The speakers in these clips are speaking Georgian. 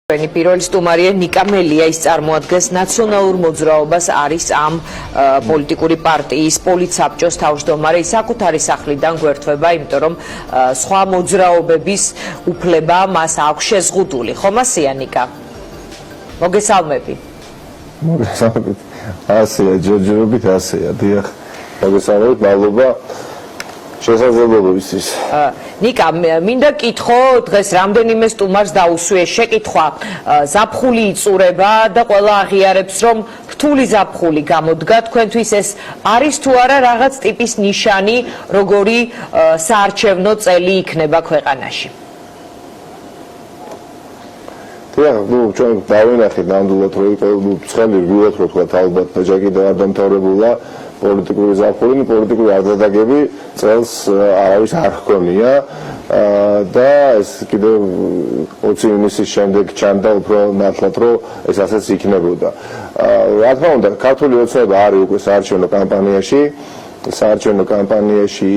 პირველი სტუმარია ნიკა მელია, ის წარმოადგენს ნაციონალურ მოძრაობას, არის ამ პოლიტიკური პარტიის პოლიტსაბჭოს თავმჯდომარე. ის საკუთარი სახლიდან გვერდება, იმიტომ რომ სხვა მოძრაობების უფლება მას აქვს შეზღუდული. ხომ ასეა ნიკა? მოგესალმები. მოგესალმებით. ასეა, ჯერჯერობით ასეა. დიახ. მოგესალმებით, მადლობა. შესაძლებლობისთვის. ნიკა, მინდა კითხო, დღეს რამდენიმე სტუმარს დაუსვიე შეკითხვა. ზაფხული იწურება და ყველა აღიარებს, რომ რთული ზაფხული გამოდგა. თქვენთვის ეს არის თუ არა რაღაც ტიპის ნიშანი, როგორი საარჩევნო წელი იქნება ქვეყანაში? დიახ, ჩვენ დავინახეთ ნამდვილად, რომ ცხელი რბილად რო თქვა, ალბათ ჯაკი და არ დამთავრებულა. პოლიტიკური ზაფხული, პოლიტიკური არდადეგები წელს არავის არ ჰქონია და ეს კიდევ 20 ივნისის შემდეგ ჩანდა უფრო ნათლად, რომ ეს ასეც იქნებოდა. რა თქმა უნდა, ქართული ოცნება არის უკვე საარჩევნო კამპანიაში. საარჩევნო კამპანიაში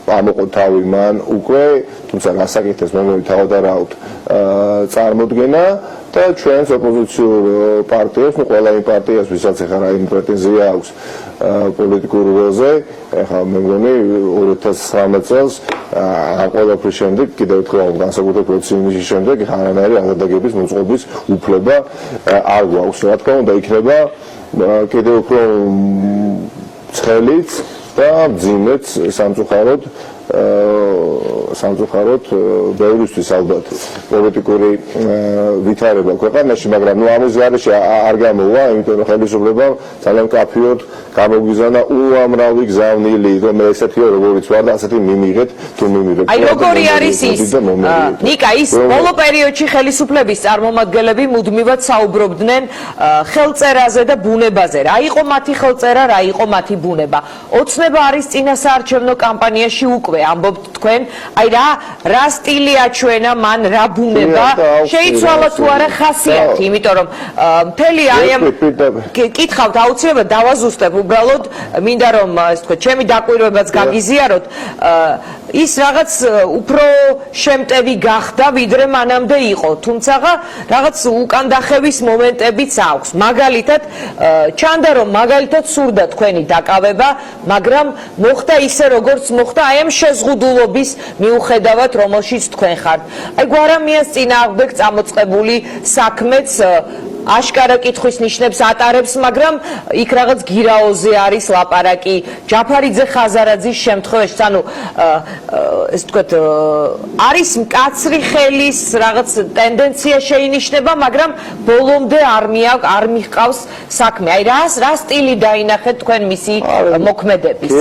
ამოყო თავი მან უკვე, თუმცა გასაკეთეს მომავალი თავდარაუდ წარმოდგენა და ჩვენს ოპოზიციურ პარტიებს, ყველა იმ პარტიას, ვისაც ახლა რაიმე პრეტენზია აქვს პოლიტიკურ ველზე, ახლა მე მგონი 2019 წელს ამ ყველაფრის შემდეგ, კიდევ ერთხელ განსაკუთრებით 20 ივნისის შემდეგ არანაირი აღდგების მოწყობის უფლება არ გვაქვს. რა თქმა უნდა, იქნება კიდევ უფრო ცხელიც და მძიმეც სამწუხაროდ ბევრისთვის ალბათ პოლიტიკური ვითარება ქვეყანაში, მაგრამ ამის გარეშე არ გამოვა, იმიტომ რომ ხელისუფლებამ ძალიან მკაფიოდ გამოგვიზანა უამრავი გზავნილი, რომ ესეთია როგორიც ვარ და ასეთი მიმიღეთ თუ მიმიღეთ. აი როგორი არის ის? ნიკა, ის ბოლო პერიოდში ხელისუფლების წარმომადგენლები მუდმივად საუბრობდნენ ხელწერაზე და ბუნებაზე. რა იყო მათი ხელწერა, რა იყო მათი ბუნება? ოცნება არის წინა საარჩევნო კამპანიაში უკვე ამბობთ თქვენ, აი რა სტილი აჩვენა მან, რა ბუნება, შეიცვალა თუ არა ხასიათი, იმიტომ რომ მთელი აი ამ კითხავთ აუცილებლად დავაზუსტებ, უბრალოდ მინდა რომ ეს თქვა ჩემი დაკვირვებაც გაგიზიაროთ, ის რაღაც უფრო შემტევი გახდა, ვიდრე მანამდე იყო, თუმცა რაღაც უკან დახევის მომენტებიც აქვს. მაგალითად, ჩანდა რომ მაგალითად სურდა თქვენი დაკავება, მაგრამ მოხდა ისე როგორც მოხდა აი ამ შეზღუდულობის მიუხედავად, რომელშიც თქვენ ხართ. აი გვარამიას წინააღმდეგ წამოწყებული საქმეც აშკარა კითხვის ნიშნებს ატარებს, მაგრამ იქ რაღაც გირაოზე არის ლაპარაკი, ჯაფარიძე ხაზარაძის შემთხვევაში, ანუ ეს თქვათ არის მკაცრი ხელის რაღაც ტენდენცია შეინიშნება, მაგრამ ბოლომდე არ მიჰყავს საქმე. აი რა სტილი დაინახეთ თქვენ მისი მოქმედების?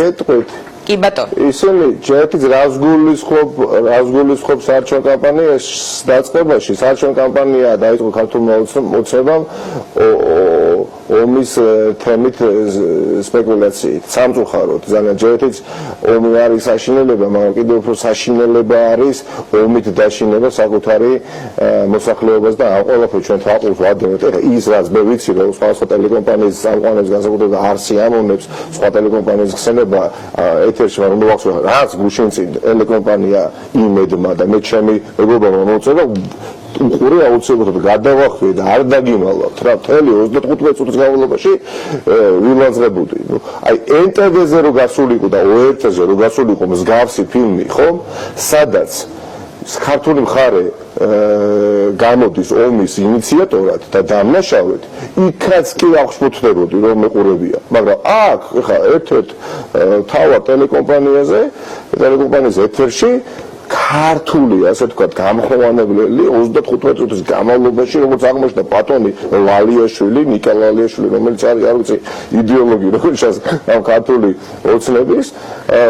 კი ბატონო. ისინი ჯერით რას გულისხმობ საარჩევნო კამპანიის დაწყებაში. საარჩევნო კამპანია დაიწყო ქართულმა ოცნებამ ომის თემით სპეკულაციით. სამწუხაროდ, ძალიან ჯერით ომი არის საშინელება, მაგრამ კიდევ უფრო საშინელება არის ომით დაშინება საკუთარი მოსახლეობას და ამ ყველაფერს ჩვენ თვალყურს ვადევნებთ. ეხლა ის რაც მე ვიცი, რომ სხვა ტელეკომპანიის წამყვანებს განსაკუთრებით არსი ამოვნებს, სხვა ტელეკომპანიის ხსენება ეთერში რომ მოვახსოვო, რაც გუშინ წინ ტელეკომპანია იმედმა და მე ჩემი მეგობრებმა მოუწოდა უყურე აუცილებლად გადავახვიე და არ დაგიმალავთ რა, მთელი 25 წუთის განმავლობაში ვილაძღებოდი. აი NTV-ზე რო გასულიყო და ORT-ზე რო გასულიყო მსგავსი ფილმი, ხომ? სადაც ქართული მხარე გამოდის ომის ინიციატორად და დამნაშავედ, იქაც კი აღშფოთდებოდი რომ მეყურებია. მაგრამ აქ ეხლა ერთ-ერთ თავად ტელეკომპანიის ეთერში ქართული, ასე თქვა, გამხმოვანებელი 25 წუთის განმავლობაში, როგორც აღმოჩნდა ბატონი ვალიაშვილი, ნიკა ვალიაშვილი, რომელიც არის, არ ვიცი, იდეოლოგი, როგორც ამ ქართული ოცნების,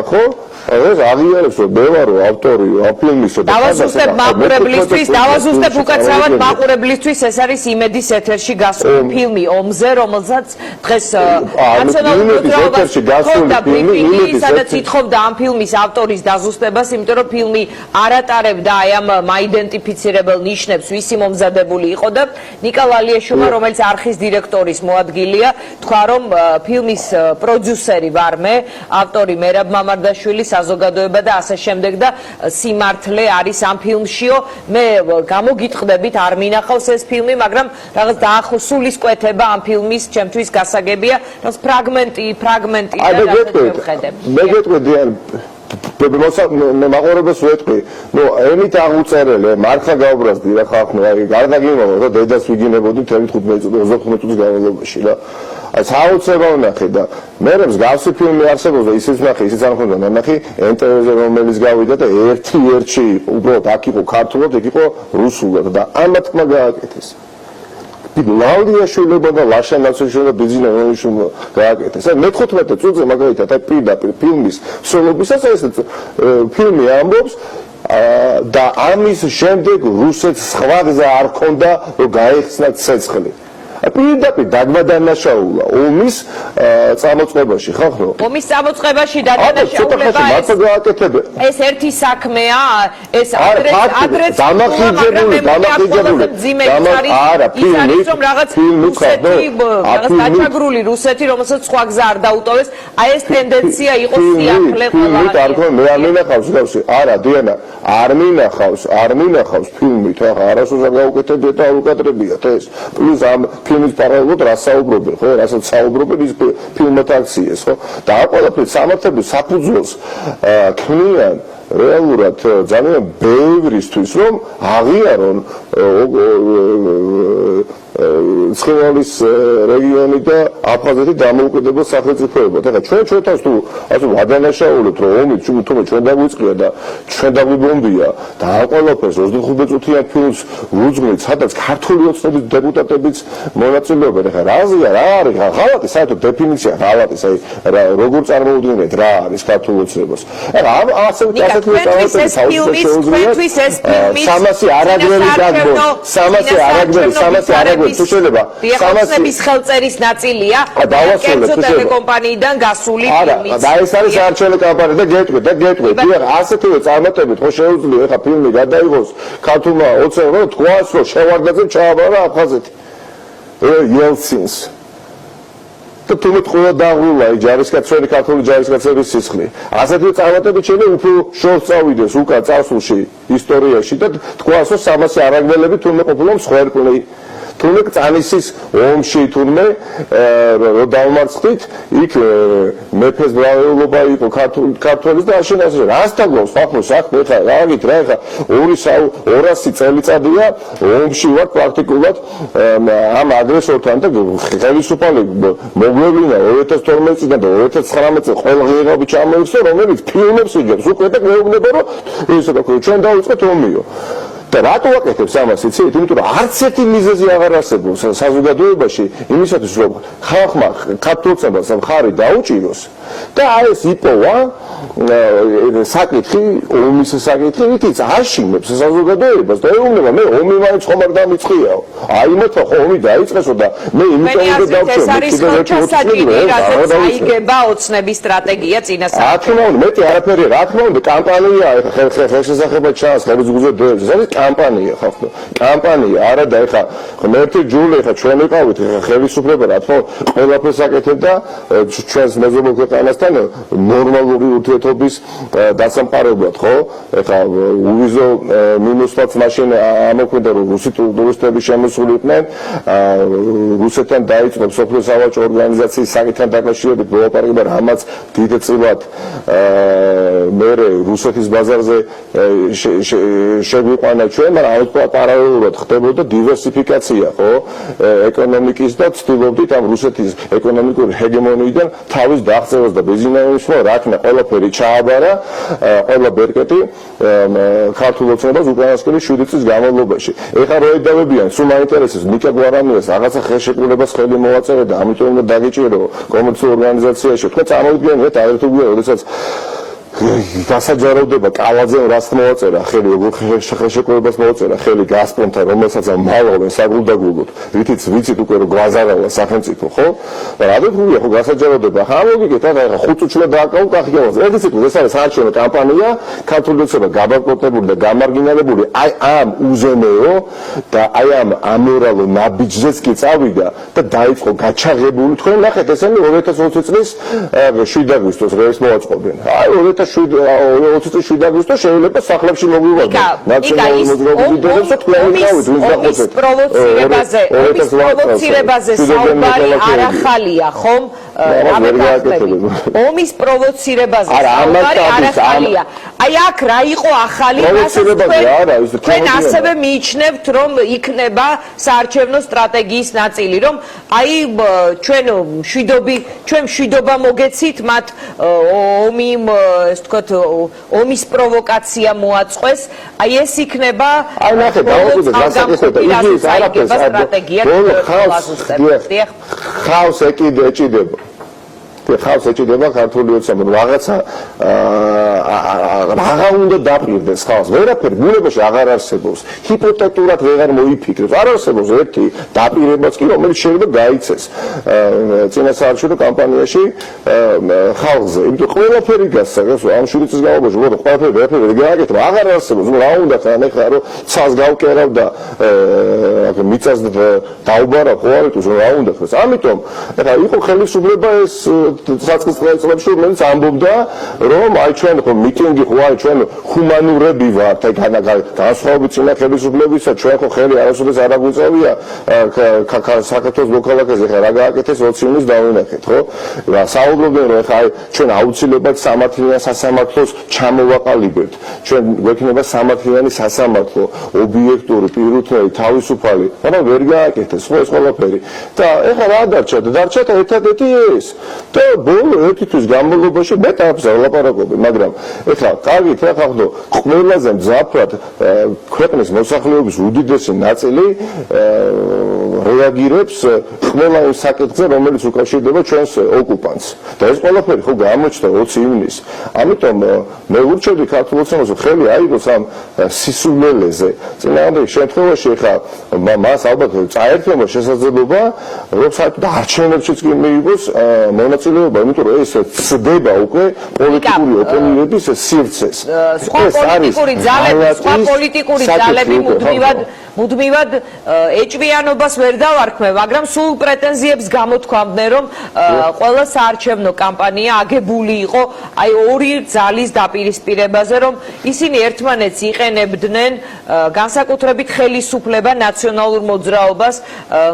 ხო? ეს აღიარებს რომ მე ვარო ავტორი ამ ფილმისა და დავაზუსტებ უკაცრავად მაყურებლისთვის, ეს არის იმედის ეთერში გასული ფილმი ომზე, რომელსაც დღეს ნაციონალურ მოძრაობაში გასული ფილმი, სადაც ითხოვდა ამ ფილმის ავტორის დაზუსტებას, იმიტომ რომ ფილმი არ ატარებდა აი ამ მაიდენტიფიცირებელ ნიშნებს, ვისი მომზადებული იყო და ნიკა ვალიაშვილმა, რომელიც არხის დირექტორის მოადგილეა, თქვა რომ ფილმის პროდიუსერი ვარ მე, ავტორი მერაბ მამარდაშვილი, საზოგადოება და ასე შემდეგ და სიმართლე არის ამ ფილმშიო. მე გამოგიტყდებით, არ მინახავს ეს ფილმი, მაგრამ რაღაც სულისკვეთება ამ ფილმის ჩემთვის გასაგებია, რაღაც ფრაგმენტი და ვხედებ. მე გეტყვი მე მაყურებელს ვეტყვი, ემით აღუწერელი, მართლა გაუბრაზდი რა ხალხო, აი გარდა გიმოვა და დედას ვიგინებოდი 15 წუთის განმავლობაში რა. აი საოცრება ვნახე და მე მსგავსი ფილმი არსებობს და ისიც ვნახე, ისიც არ მქონდა ნახე NTV-ზე რომელიც გავიდა და ერთ-ერთი უბრალოდ აქ იყო ქართულად, იქ იყო რუსულად და ამათმა გააკეთეს. ლაურია შვილობა და ლაშა ნაცოშვილობა ბიზინა შვილობა გააკეთეს. აი მე-15 წუთზე მაგალითად აი პირდაპირ ფილმის სოლობისას ეს ფილმი ამბობს და ამის შემდეგ რუსეთს სხვა გზა არ ქონდა რომ გაეხსნა ცეცხლი. პირდაპირ დაგმადანაშაულა ომის წამოწყებაში ხახრო? ომის წამოწყებაში დაგმადანაშაულება ეს ერთი საქმეა, ეს ადრეს დამახინჯებული არა ფილმი რომ რაღაც დაჩაგრული რუსეთი რომელსაც სხვა გზა არ დაუტოვეს, აი ეს ტენდენცია იყო სიახლე ყველა. მე არ მინახავს გავსი. არა დიანა, არ მინახავს ფილმით, ახლა არასოდეს არ გაუკეთებია და არ უკადრებიათ ეს. პლუს ამ ფილმის პარალელურად რა საუბრობენ, ხო? რასაც საუბრობენ ის ფილმად აქციეს, ხო? და ამ ყველაფერს სამართლების საფუძველს ქმნიან რეალურად ძალიან ბევრისთვის, რომ აღიარონ ცხინვალის რეგიონი და აფხაზეთი დამოუკიდებელ სახელმწიფოებად. ეხლა ჩვენთავს თუ ასე ვადანაშაულებთ, რომ ომი თუმცა ჩვენ დაგვიწყია და ჩვენ დაგვიბომბია და ამ ყველაფერს 25 წუთიან ფილმს ვუძღვნით, სადაც ქართული ოცნების დეპუტატებიც მონაწილეობენ. ეხლა რაზეა, რა არის ღალატი, საერთოდ დეფინიცია ღალატის, აი როგორ წარმოუდგენთ რა არის ქართული ოცნებას. ეხლა ასეთი ჩვენთვის ეს ფილმი 300 არაგრელი დაგბო, 300 არაგრელი თუ შეიძლება სამასების ხელწერის ნაწილია კერძო ტელეკომპანიიდან გასული ფილმი. და ეს არის საარჩევნო კამპანია და გეტყვი. დიახ, ასეთივე წარმატებით ხო შეუძლია ეხა ფილმი გადაიღოს ქართულმა ოცნებამ თქვას, რომ შევარდაძემ ჩააბარა აფხაზეთი. იელცინს. და თუმცა ყველა დაღულა ჯარისკაცები, ქართული ჯარისკაცების სისხლი. ასეთივე წარმატებით შეიძლება უფრო შორს წავიდეს უკან წარსულში ისტორიაში და თქვას, რომ 300 არაგველები თურმე ყოფილა მსხვერპლი. თუნდაც წანისის ომში თურმე რო დავმარცხდით, იქ მეფეს ბრალეულობა იყო ქართველის და აშენას რას დაგავს ახლა საქმე ხა რაგით რა ხა 200 წელიწადია ომში ვარ პრაქტიკულად ამ აგრესორთან და ხელისუფალი მოგვევლინა 2012 წლიდან და 2019 წელს ყველა ღირებულები ჩამოიქცა, რომელიც ფილმებს იგებს უკვე და მეუბნება რომ ესე თქვა ჩვენ დავიწყეთ ომიო. და რატო ვაკეთებს ამას იცით? იმიტომ რომ არც ერთი მიზეზი აღარ არსებობს საზოგადოებაში იმისათვის რომ ხალხმა ქართულსაც მხარი დაუჭიროს და აი ეს იპოვა საკითხი, ომის საკითხი, ითიც აშინებს საზოგადოებას და ეუბნება მე ომი მაინც ხომ არ დამიწყიაო. აი მეთქვა ხო ომი დაიწყესო და მე იმიტომ რომ დავწერ ეს არის ხოჩასაჭირი, რასაც აიგება ოცნების სტრატეგია წინასწარ. რა თქმა უნდა, მეტი არაფერი, რა თქმა უნდა, კამპანია ხელშესახებად ჩანს, ხელისგუზე დევს, ეს არის კამპანია ხალხო. კამპანია არა და ეხა ღმერთი ჯული ეხა ჩვენ ვიყავით ეხა ხელისუფლება რა თქმა უნდა ყველაფერს აკეთებდა ჩვენს მეზობელ ქვეყანასთან ნორმალური ურთიერთობის დასამყარებლად ხო? ეხა უვიზო მინუსსაც მაშინ ამოქმედა რომ რუსი ტურისტები შემოსულიყვნენ რუსეთთან დაიწყო სოფლიო სავაჭრო ორგანიზაციის საკითხთან დაკავშირებით მოლაპარაკება რამაც დიდწილად მე რუსეთის ბაზარზე შეგვიყვანა ჩვენ, მაგრამ ამით პარალელურად ხდებოდა დივერსიფიკაცია, ხო? ეკონომიკის და ცდილობდით ამ რუსეთის ეკონომიკური ჰეგემონიიდან თავის დაღწევას და ბიზნესის რაკნა ყველაფერი ჩააბარა, ყველა ბერკეტი ქართულ ოცნებას უკანასკნელი 7 წლის განმავლობაში. ეხლა რო ედავებიან, სულ მაინტერესებს ნიკა გვარანიას რაღაცა ხელშეკრულებას ხელი მოვაწერე და ამიტომ უნდა დაგიჭირო კომერციულ ორგანიზაციაში. თქვენ წარმოვიდგინეთ, აერთობია, როდესაც გასაჯაროვდება კალაძემ რას მოაწერა ხელი როგორ ხელშეკრულებას მოაწერა ხელი გასპრომთან რომელსაც ამალავენ საგულდაგულოდ რითიც ვიცით უკვე რომ გვაზარავა სახელმწიფო ხო და რადგან ხო გასაჯაროვდება ხა ლოგიკით ახლა 5 წუთში დააკავო კახიავას ეს ის არის საარჩევნო კამპანია ქართული ოცნება გაბანკროტებული და გამარგინალებული აი ამ უზენეო და აი ამ ამორალო ნაბიჯზეც კი წავიდა და დაიწყო გაჩაღებული თქვენ ნახეთ ესენი 2020 წლის 7 აგვისტოს რევს მოაწყობენ აი 2007 აგვისტოს შეიძლება სახლებში მოგვივარდეთ ნაციონალური მოძრაობის ლიდერებს და თქვენი ყავით ვინც დახოცეთ პროვოცირებაზე საუბარი არ ახალია ხომ ომის პროვოცირებაზე საუბარი არ ახალია აი აქ რა იყო ახალი თქვენ ასევე მიიჩნევთ რომ იქნება საარჩევნო სტრატეგიის ნაწილი რომ აი ჩვენ მშვიდობა მოგეცით მათ ომის პროვოკაცია მოაწყვეს აი ეს იქნება აი ნახეთ ხავს ეჭიდება ხავს ეჭიდება ქართული ოცნებამ რაღაცა რაღა უნდა დაპირდეს ხავს ვერაფერი ბუნებაში აღარ არსებობს ჰიპოთეტურად ვეღარ მოიფიქრებს არ არსებობს ერთი დაპირებაც კი რომელიც შეიძლება გაიცეს წინასაარჩევნო კამპანიაში ხალხზე იმიტომ ყველაფერი გასაგებს ამ შვიდი წლის განმავლობაში მოდი ყველაფერი გააკეთება აღარ არსებობს რა უნდა ხან ეხლა რომ ცალს გავკერავ და მიწას დაუბარა ხო არ იტყვის რა უნდა ხეს ამიტომ ეხლა იყო ხელისუფლება ეს საწყის წლებში რომელიც ამბობდა რომ აი ჩვენ ხო მიტინგი ხო აი ჩვენ ჰუმანურები ვართ აი განსხვავებით წინა ხელისუფლებისა ჩვენ ხო ხელი არასოდეს არ აგვიწევია საქართველოს მოქალაქეზე ხა რა გააკეთეს 20 ივნისს დავინახეთ ხო რა საუბრობენ რომ ხა აი ჩვენ აუცილებლად სამართლიან სასამართლოს ჩამოვაყალიბებთ ჩვენ გვექნება სამართლიანი სასამართლო ობიექტური პირუთნელი თავისუფალი მაგრამ ვერ გააკეთეს ხო ეს ყველაფერი და ეხლა რა დარჩა ერთადერთი ეს და ბოლო ერთი თვის განმავლობაში მე თავს ვლაპარაკობ მაგრამ ეხლა კარგით რა ხახდო ყველაზე მძაფრად ქვეყნის მოსახლეობის უდიდესი ნაწილი რეაგირებს ყველა იმ საკითხზე რომელიც უკავშირდება ჩვენს ოკუპანტს და ეს ყველაფერი ხო გამოჩნდა 20 ივნისს ამიტომ მე ურჩევდი ქართულ ოცნებას ხელი აიღოს ამ სისულელეზე წინააღმდეგ შემთხვევაში ეხლა მას ალბათ წაერთვება შესაძლებლობა რომ საერთოდ არჩევნებშიც კი მიიღოს მონაწილეობა იმიტომ რომ ეს ცდება უკვე პოლიტიკური ოპონენტების სივრცეს სხვა პოლიტიკური ძალები მუდმივად ეჭვიანობას ვერ დავარქმევ მაგრამ სულ პრეტენზიებს გამოთქვამდნენ რომ ყველა საარჩევნო კამპანია აგებული იყო აი ორი ძალის დაპირისპირებაზე რომ ისინი ერთმანეთს იყენებდნენ განსაკუთრებით ხელისუფლება ნაციონალურ მოძრაობას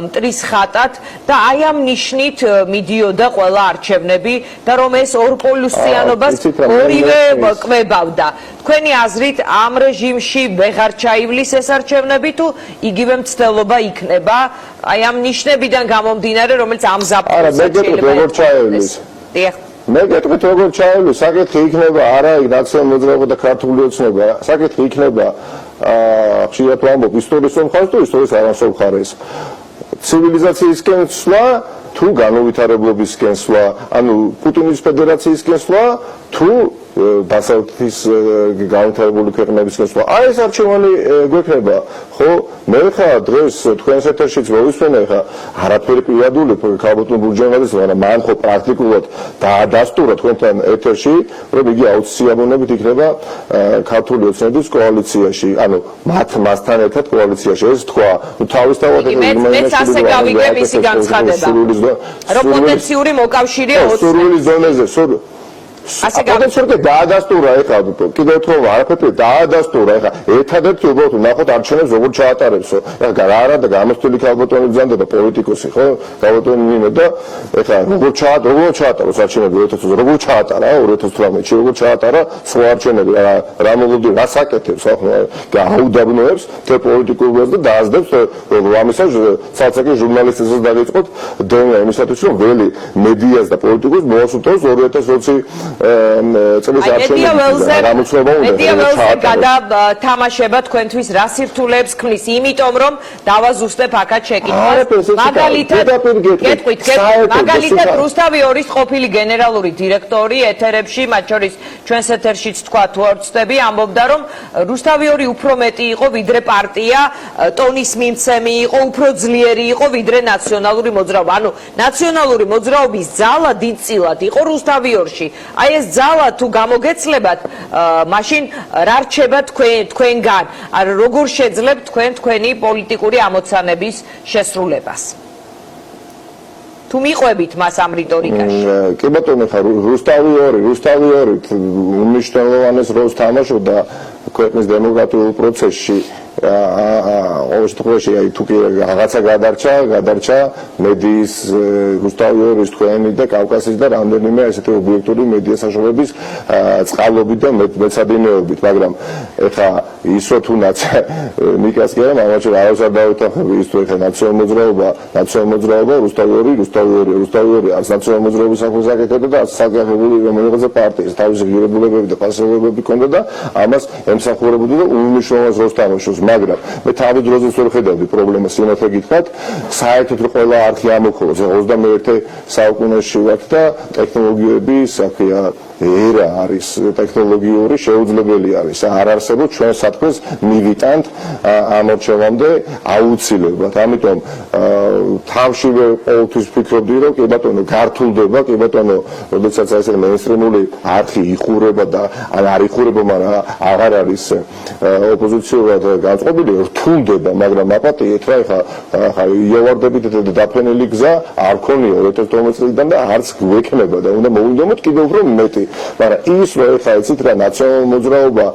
მტრის ხატად და აი ამ ნიშნით მიდიოდა ყველა არჩევნები და რომ ეს ორპოლუსიანობას ორივე კვებავდა თქვენი აზრით ამ რეჟიმში ვეღარ ჩაივლის ეს არჩევნები თუ იგივე მცდელობა იქნება აი ამ ნიშნებიდან გამომდინარე რომელიც ამ ზაფხულს მე გეტყვით როგორ ჩაივლის საკითხი იქნება არა ნაციონალური მოძრაობა და ქართული ოცნება საკითხი იქნება ხშირად ვამბობ ისტორიის მხარეს თუ ისტორიის არასწორ მხარეს ცივილიზაციისკენ სვლა თუ განუვითარებლობისკენ სვლა ანუ პუტინის ფედერაციისკენ სვლა თუ დასავლეთის განვითარებული ქვეყნებისკენ სვლა აი ეს არჩევანი გვექნება ხო მე ხა დღეს თქვენს ეთერშიც მოვისმენე ხა არაფერი პირადული ქალბატონ ბურჯანაძის მაგრამ მან ხო პრაქტიკულად დაადასტურა თქვენთან ეთერში რომ იგი აუცილებლობით იქნება ქართული ოცნების კოალიციაში ანუ მასთან ერთად კოალიციაში ეს თქვა თავისთავად მეც ასე გავიგებ ისი განცხადება რომ პოტენციური მოკავშირეა სურვილის ზონაზე ასე გამოსურდა დაადასტურა ეხლა კიდევ თქო არაფერი დაადასტურა ეხლა ერთადერთი უბრალოდ ნახოთ არჩევნებს როგორ ჩაატარებსო ეხლა რა არა და გამოსტილი ქალბატონი ბრძანდა და პოლიტიკოსი ხო ქალბატონი ნინო და ეხლა როგორ ჩაატაროს არჩევნები 2000 როგორ ჩაატარა 2018-ში როგორ ჩაატარა სხვა არჩევნები რა მოგოდი რა საკეთებს ხო გააუდაბნოებს თე პოლიტიკურს და დაასდებს ამისას ცალსაკი ჟურნალისტებსაც დაიწყოთ დენა იმისათვის რომ ველი მედიას და პოლიტიკოს მოასწროს 2020 წლის არჩევნებში გამოცხადება უნდა გადათამაშება თქვენთვის რა სირთულეებს ქმნის იმიტომ რომ დავაზუსტებ აქაც შეკითხვას მაგალითად რუსთავი ორის ყოფილი გენერალური დირექტორი ეთერებში მათ შორის ჩვენს ეთერშიც თქვა თუ არ ვცდები ამბობდა რომ რუსთავი ორი უფრო მეტი იყო ვიდრე პარტია ტონის მიმცემი იყო უფრო ძლიერი იყო ვიდრე ნაციონალური მოძრაობა ანუ ნაციონალური მოძრაობის ძალა დიდწილად იყო რუსთავი ორში აი ეს ძალა თუ გამოგეცლებათ მაშინ რა რჩება თქვენგან როგორ შეძლებთ თქვენი პოლიტიკური ამოცანების შესრულებას თუ მიყვებით მას ამ რიტორიკაში? კი ბატონო, ხა რუსთავი 2 უმნიშვნელოვანეს როლს თამაშობდა ქვეყნის დემოკრატიულ პროცესში. ყოველ შემთხვევაში თუ კი რაღაცა გადარჩა მედიის რუსთავი 2-ის თქვენი და კავკასიის და რამდენიმე ესეთი ობიექტური მედია საშუალების წყალობით და მეცადინეობით, მაგრამ ეხა ისო თუნდაც ნიკას კი არა, მაგრამ არავის არ დავითანხმები ის თუ ეხა ნაციონალ-მოძრაობა რუსთავი 2 არც ნაციონალ მოძრაობის სახელს აკეთებდა და არც საკუთრებული რომელიღაცა პარტიის თავისი ღირებულებები და პასუხობები ჰქონდა და ამას ემსახურებოდა და უმნიშვნელოვანეს როლს თამაშობს. მაგრამ მე თავი დროზე ვერ ხედავდი პრობლემას სიმართლე გითხრათ, საერთოდ ყველა არქი ამოქოლოს 21 საუკუნეში ვართ და ტექნოლოგიები საკია ერა არის ტექნოლოგიური შეუძლებელი არის არ არსებობს ჩვენ სათქმეს მივიტანთ ამ არჩევამდე აუცილებლად ამიტომ თავშივე ყოველთვის ვფიქრობდი რომ კი ბატონო გართულდება კი ბატონო როდესაც ესე მეინსტრიმული არქი იხურება და არ იხურება მაგრამ აღარ არის ოპოზიციურად განწყობილი რთულდება მაგრამ აპატიეთ რა ხა იევარდებით დაფენილი გზა არ ქონია 2012 წლიდან და არც გვექნება და უნდა მოვიდომოთ კიდევ უფრო მეტი მაგრამ ის რო ეხა იცით რა ნაციონალ მოძრაობა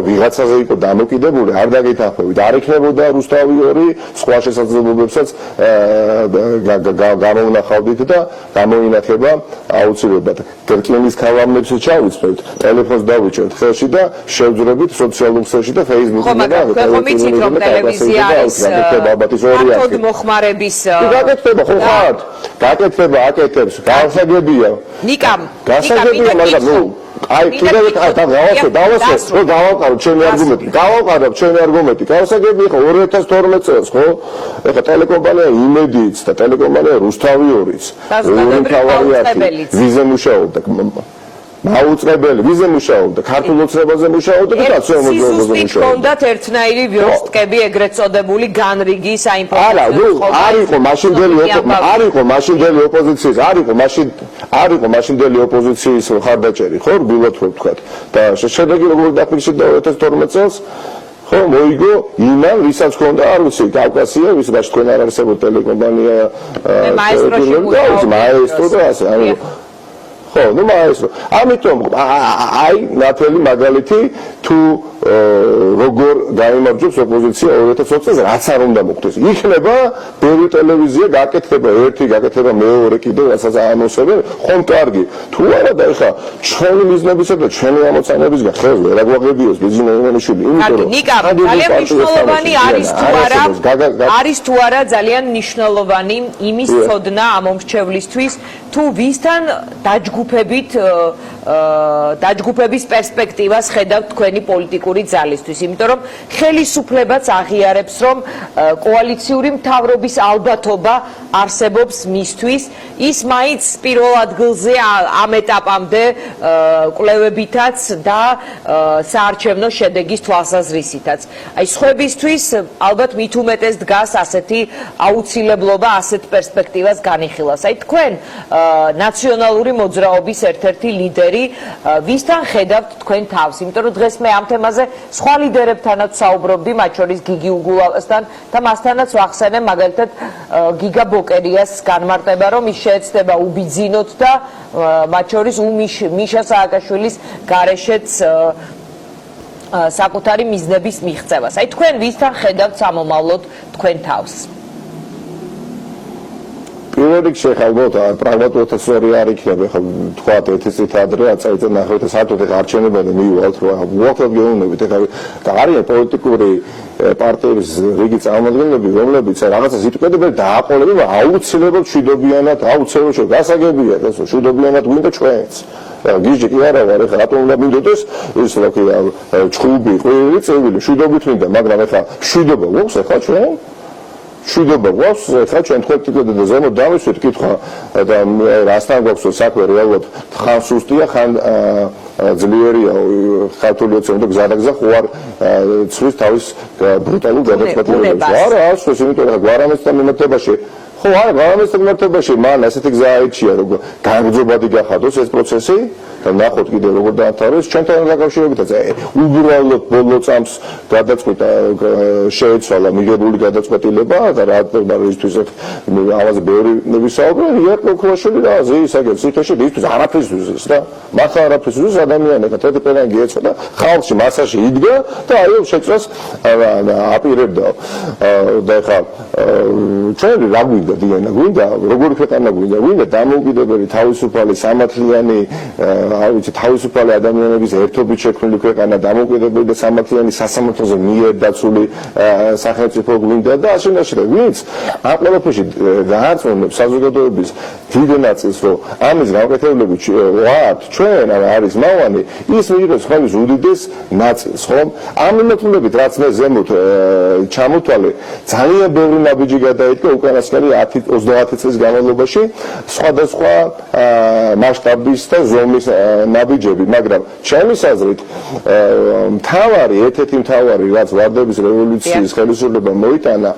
ვიღაცაზე იყო დამოკიდებული არ დაგეთანხმებით არ იქნებოდა რუსთავი 2 სხვა შესაძლებლობებსაც გამოვნახავდით და გამოინახება აუცილებლად კერკლინის ქალამნებს ჩავიწევთ ტელეფონს დავიჭერთ ხელში და შევძრებით სოციალურ ქსელში და ფეისბუქში და ხომ იცით რომ ტელევიზია არის აქტივ მოხმარების გაკეთება ხო ხარ გაკეთება აკეთებს გავსაგებია ნიკამ მაგრამ ნუ აი კიდევ დავასე დავავყარო ჩემი არგუმენტი გავსაგები ხო 2012 წელს ხო ეხა ტელეკომპანია იმედიც და ტელეკომპანია რუსთავი 2-იც ვიზე მუშაობდა მაუწყებელი ვიზე მუშაობდა ქართულ ოცნებაზე მუშაობდა და ნაციონალურ მოძრაობაზე მუშაობდა ჰქონდათ ერთნაირი ვიოსტკები ეგრეთ წოდებული განრიგი საინფორმაციო არ იყო მაშინდელი ოპოზიციის ხარდაჭერი ხო რბილად ვთქვათ და შედეგი როგორ დაფიქსირდა 2012 წელს ხო მოიგო იმან ვისაც ჰქონდა არ ვიცი კავკასია ვის რაც თქვენ არ არსებობ ტელეკომპანია მაესტრო და ასე ხო ნუ მაესტრო ამიტომ აი ნათელი მაგალითი თუ როგორ გაიმარჯვებს ოპოზიცია 2020 წელს რაც არ უნდა მოხდეს იქნება ბევრი ტელევიზია გაკეთდება ერთი გაკეთდება მეორე კიდევ რასაც ამოსებენ ხომ კარგი თუ არა და ეხა ჩვენი მიზნებისა და ჩვენი ამოცანებისგან ხელს ვერ აგვაღებიოს ბიზნეს იმენიშვილი იმიტომ რომ ნიკა ძალიან მნიშვნელოვანი არის თუ არა ძალიან მნიშვნელოვანი იმის ცოდნა ამ მომრჩევლისთვის თუ ვისთან დაჯგუფების პერსპექტივას ხედავთ თქვენი პოლიტიკური ძალისთვის, იმიტომ რომ ხელისუფლებაც აღიარებს, რომ კოალიციური მთავრობის ალბათობა არსებობს მისთვის, ის მაინც პირველ ადგილზე ამ ეტაპამდე კვლევებითაც და საარჩევნო შედეგის თვალსაზრისითაც. აი სხვებისთვის ალბათ მით უმეტეს დგას ასეთი აუცილებლობა, ასეთ პერსპექტივას განიხილავს. აი თქვენ ნაციონალური მოძრაობის ერთ-ერთი ლიდერი ვისთან ხედავთ თქვენ თავს, იმიტომ რომ დღეს მე ამ თემაზე სხვა ლიდერებთანაც საუბრობდი, მათ შორის გიგი უგულავასთან და მასთანაც ვახსენე მაგალითად გიგა ბოკერიას განმარტება, რომ ის შეეცდება უბიძინოთ და მათ შორის მიშა სააკაშვილის გარეშეც საკუთარი მიზნების მიღწევას. აი თქვენ ვისთან ხედავთ სამომავლოდ თქვენ თავს? პირველ რიგში ხალხოთ პრაგმატულად სწორი არ იქნება ხო თქვათ ერთი წით ადრე აწევა ნახეთ საერთოდ ეხა არჩევნებამდე მივივალთ რომ უახლოდ გეუბნებით ეხა და არიან პოლიტიკური პარტიების რიგი წარმომადგენლები რომლებიც რაღაცას იტყოდებენ დააყოლებენ აუცილებლად შვიდობიანად აუცილებლად გასაგებია ეს შვიდობიანად გვინდა ჩვენც გიჟი კი არა ვარ ეხა რატომ უნდა მინდოდეს ის რა ქვია ჩხუბი ყველი წევილი შვიდობით მინდა მაგრამ ეხა შვიდობა გვაქვს ეხა ჩვენ შვიდობა გვაქვს ეხლა ჩვენ თქვენ ტიპები და ზემოთ დავისვით კითხვა და რასთან გვაქვს საქმე რეალურად ხან სუსტია ხან ძლიერია ქართული ოცნება გზადაგზა ხო არ ცვლის თავის ბრუტალურ გადაწყვეტილებებს არა ასოს იმიტომ რომ გვარამეცთან მიმართებაში ხო არა გალამის მართებაში მან ასეთი გზა აიჩია რომ განგრძობადი გახადოს ეს პროცესი და ნახოთ კიდევ როგორ დაამთავრებს ჩვენთან დაკავშირებითაც უბრალოდ ბოლო წამს გადაწყვეტა შეეცვალა მიღებული გადაწყვეტილება და რა თქმა უნდა ისთვის ამაზე ბევრი ვისაუბრე იაკობ ქუაშვილი და ზეისაგებ სიტუაციაში ისთვის არაფრისთვის და მართლა არაფრისთვის ადამიანებთან თეთრპერანგი ეცვა და ხალხში მასაში იდგა და აი შეწრას აპირებდა და ხა ჩვენ რა გვინდა დიანა გვინდა როგორი ქვეყანა გვინდა დამოუკიდებელი თავისუფალი სამართლიანი არ ვიცი თავისუფალი ადამიანების ერთობით შექმნილი ქვეყანა დამოუკიდებელი და სამართლიანი სასამართლოზე მიერ-დაცული სახელმწიფო გვინდა და ასე ვინც ამ ყველაფერში დაარწმუნებს საზოგადოების დიდ ნაწილს რომ ამის გავაკეთებლები ვართ ჩვენ არის მავანი ის მიიღებს ხმის უდიდეს ნაწილს ხომ ამ მიმართულებით რაც მე ზემოთ ჩამოთვალე ძალიან ბევრი ნაბიჯი გადაიდგა უკანასკნელი 10-30 წლის განმავლობაში სხვადასხვა მასშტაბის და ზომის ნაბიჯები, მაგრამ ჩემი აზრით მთავარი ერთ-ერთი მთავარი რაც ვარდების რევოლუციის ხელისუფლება მოიტანა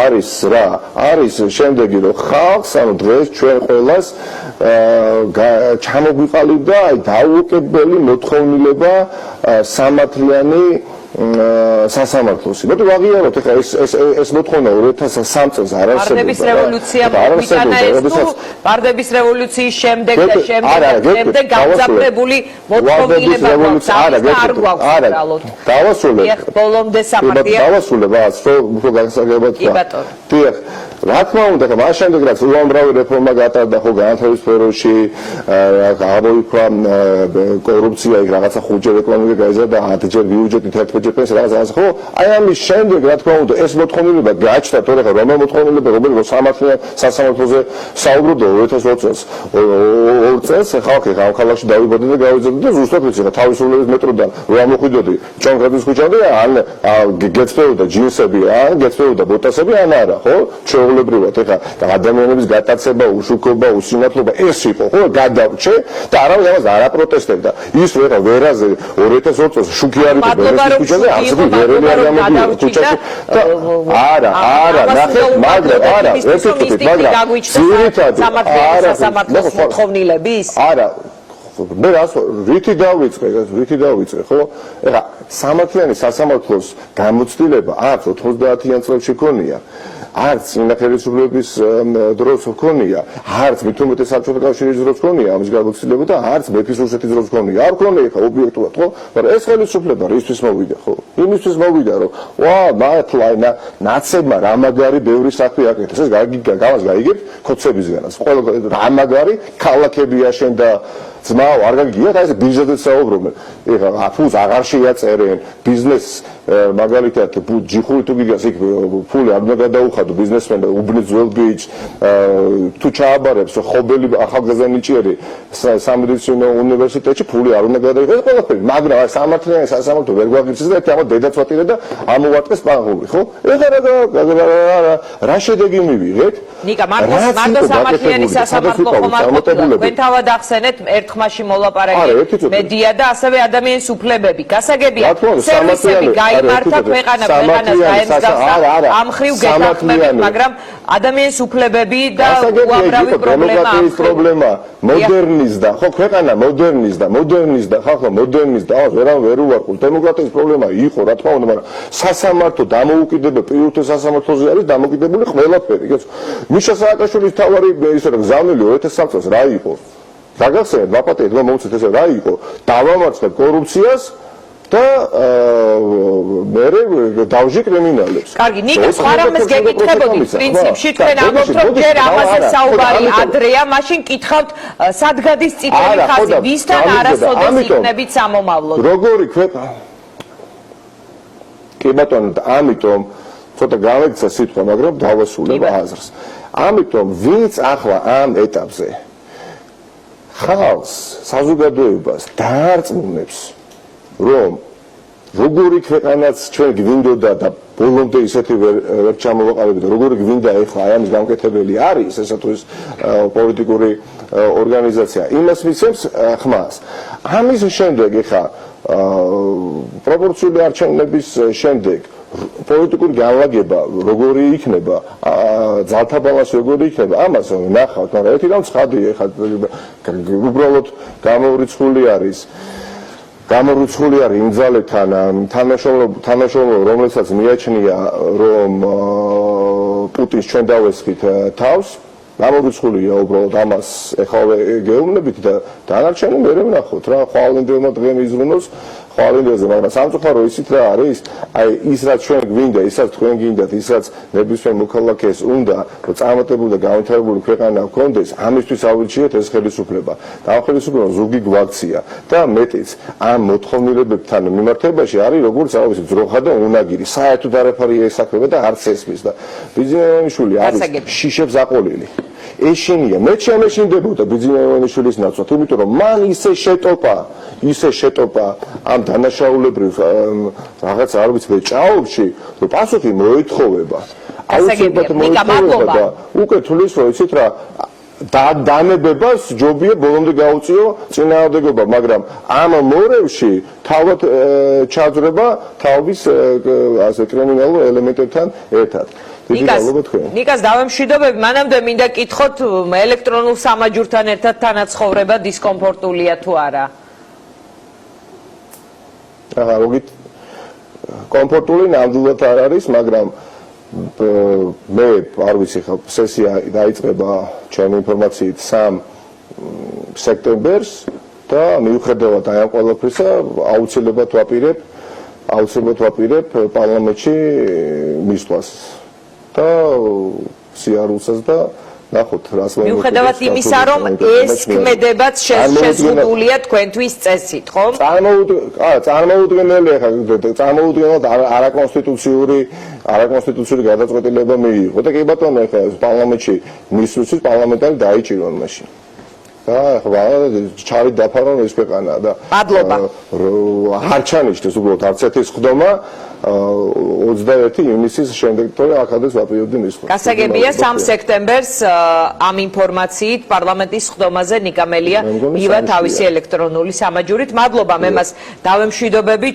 არის რა? არის შემდეგი რომ ხალხს ანუ დღეს ჩვენ ყველას ჩამოგვიყალიბდა აი დაუოკებელი მოთხოვნილება სამართლიანი სასამართლოსი. მე ვაღიაროთ ეხლა ეს მოთხოვნა 2003 წელს არ არსებობდა. ვარდების რევოლუცია მოიტანა ეს თუ ვარდების რევოლუციის შემდეგ და შემდეგ გამძაფრებული მოთხოვნილებაც არ გვაქვს. დავასრულებ. ეხ ბოლომდე სამართლია. დავასრულებ ას უფრო გასაგებად. კი ბატონო. დიახ. რა თქმა უნდა, მას შემდეგ რაც უამრავი რეფორმა გატარდა ხო განათლების სფეროში, გამოიქვა კორუფცია, იქ რაღაცა ხუთჯერ ეკონომიკა გაიზარდა, 10ჯერ ბიუჯეტით 11ჯერ პენსია რაღაცა ხო? აი ამის შემდეგ რა თქმა უნდა, ეს მოთხოვნილება გაჩნდა, თორე ხა რომელ მოთხოვნილება, რომელიც სასამართლოზე საუბრობდა 2020 წელს. 2 წელს ხალხი ამ ქალაქში დავიბადე და გავიზარდე და ზუსტად ვიცი რა თავისუფლების მეტროდან რომ ამოხვიდოდი ჭონქრების ქუჩამდე, ან გეწფეოდა ჯინსები, ან გეწფეოდა ბოტასები, ან არა, ხო? ჩვეულებრივად ეხა ადამიანების გატაცება, უშუქობა, usinatlობა ეს იყო, ხო, გადავრჩე და არავინ ამას არ აპროტესტებდა. ის რომ ეხა ვერაზე 2020 წელს შუქი არის და ბერეთის ქუჩაზე ასეთი ვერელი არ გამოდიოდა ქუჩაში და არა, ნახეთ, მაგრამ არა, ერთერთი, მაგრამ ძირითადად სამართლის მოთხოვნილების? არა მე რას რითი დავიწყე ხო ეხა სამართლიანი სასამართლოს გამოცდილება არც 90-იან წლებში ქონია არც ინახელისუფლების დროს ქონია არც მithumetes საბჭოთა კავშირის დროს ქონია ამის გამოცდილება და არც მეფის რუსეთის დროს ქონია არ ქონია ეხა ობიექტურად ხო მაგრამ ეს ხელისუფლება რისთვის მოვიდა ხო იმისთვის მოვიდა რომ ვა მართლა ნაცებმა რა მაგარი ბევრი საქმე აკეთეს ეს გავას გაიგებთ ქოცებისგანაც ყველა რა მაგარი ქალაქები აშენდა ძმაო არ გაგიგია და ეს ბიზნესზე საუბრობენ ეხლა აფუს აღარ შეაწერენ ბიზნესს მაგალითად ჯიხური თუ გიგას იქ ფული არ უნდა გადაუხადო ბიზნესმენს უბნის ძველ ბიჭ თუ ჩააბარებს ხობელი ახალგაზრდანიჭიერი სამედიცინო უნივერსიტეტში ფული არ უნდა გადაიღოს ეს ყველაფერი მაგრამ არ სამართლიანი სასამართლო ვერ გვაღირსეს და ერთი ამო დედაცვატირე და ამოვატყეს პანღური ხო ეხლა რა შედეგი მივიღეთ ნიკა მარტო სამართლიანი სასამართლო ხომ არ ყოფილა თქვენ თავად ახსენეთ ერთხმაში მოლაპარაკე მედია და ასევე ადამიანის უფლებები გასაგებია სერვისები გაიმართა ქვეყანას გაემსგავსა ამ ხრივ გეთანხმებით მაგრამ ადამიანის უფლებები და უამრავი პრობლემა მოდერნიზდა ხო ქვეყანა მოდერნიზდა ხალხო მოდერნიზდა ვერ უარყულ დემოკრატიის პრობლემა იყო რა თქმა უნდა მაგრამ სასამართლო დამოუკიდებელ პირველ სასამართლოზე არის დამოკიდებული ყველაფერი მიშა სააკაშვილის თავარი ისე რომ გზავნილი 2003 წელს რა იყო დაგახსენეთ ვაპატეთ რომ მომცეთ ესე რა იყო დავამარცხებ კორუფციას და მე დავჟი კრიმინალებს. კარგი, ნიკა, სხვა რამეს გეკითხებოდი პრინციპში თქვენ ამბობთ რომ ჯერ ამაზე საუბარი ადრეა, მაშინ კითხავთ სად გადის წითელი ხაზი, ვისთან არასოდეს იქნებით სამომავლოდ. როგორი ქვეყანა? კი ბატონო, ამიტომ ცოტა გავექცა სიტყვა, მაგრამ დავასრულებ აზრს. ამიტომ ვინც ახლა ამ ეტაპზე ხალხს, საზოგადოებას დაარწმუნებს რომ როგორი ქვეყანაც ჩვენ გვინდოდა და ბოლომდე ისეთი ვერ ჩამოვაყალიბეთ როგორი გვინდა ეხლა აი ამის გამკეთებელი არის ესა თუ ის პოლიტიკური ორგანიზაცია იმას მიცემს ხმას ამის შემდეგ ეხლა პროპორციული არჩევნების შემდეგ პოლიტიკური განლაგება როგორი იქნება ძალთა ბალანსი როგორი იქნება, ამას ნახავთ, მაგრამ ერთი რამ ცხადია, ხა უბრალოდ გამორიცხული არის იმ ძალებთან თანამშრომლობა, რომელსაც მიაჩნია, რომ პუტინს ჩვენ დავესხით თავს, გამორიცხულია უბრალოდ ამას ეხავე გეუბნებით და დანარჩენი მერე ვნახოთ რა, ხვალინდელმა დღემ იზრუნოს ხვალინდელზე, მაგრამ სამწუხარო ისიც რა არის, აი ის რაც ჩვენ გვინდა, ის რაც თქვენ გინდათ, ის რაც ნებისმიერ მოქალაქეს უნდა, რომ წარმატებული და განვითარებული ქვეყანა გქონდეს, ამისთვის აუჩიეთ ეს ხელისუფლება. და ამ ხელისუფლებამ ზურგი გვაქცია და მეტიც ამ მოთხოვნილებებთან მიმართებაში არის როგორც ავისი ძროხა და უნაგირი, საერთოდ არაფერი ესაკრება და არც ესმის და ბიზნესმენი არის შიშებს აყოლილი. ეშინია, მე შემეშინდებოდა ბიზნესმენის ნაცვლად, იმიტომ რომ მან ისე შეტოპა ამ დანაშაულებრივ რაღაც არ ვიცი ჭაობში, რომ პასუხი მოეთხოვება. აუცილებლად მოეთხოვება და უკვე თulis რომ იცით რა დანებებას ჯობია ბოლომდე გაუწიო წინააღმდეგობა, მაგრამ ამ მორევში თავად ჩაძრება თავის ასე კრიმინალურ ელემენტებთან ერთად. ნიკას დავემშვიდობები, მანამდე მინდა კითხოთ ელექტრონულ სამაჯურთან ერთად თანაცხოვრება დისკომფორტულია თუ არა? მოგით კომფორტული ნამდვილად არ არის, მაგრამ მე არ ვიცი ხა სესია დაიწყება ჩემი ინფორმაციით 3 სექტემბერს და მიუხედავად აი ამ ყველაფრისა აუცილებლად ვაპირებ პარლამენტში მისვლას და სიარულსაც და ნახოთ რას მოიწონს. მიუხედავად იმისა, რომ ეს ქმედებაც შეზღუდულია თქვენთვის წესით, ხო? წარმოუდგენელია ხა წარმოუდგენელად არაკონსტიტუციური გადაწყვეტილება მიიღო და კი ბატონო ხა პარლამენტში მისვლისთვის პარლამენტარი დაიჭირონ მაშინ. და ხა ჩარი დაფარონ ეს ქვეყანა და მადლობა. არ ჩანიშნეს უბრალოდ არც ერთი სხდომა 21 ივნისის შემდეგ თორე ახალგაზრდებს ვაპირებდი მისვლა. გასაგებია 3 სექტემბერს ამ ინფორმაციით პარლამენტის სხდომაზე ნიკა მელია მივა თავისი ელექტრონული სამაჯურით. მადლობა მე მას დავემშვიდობები.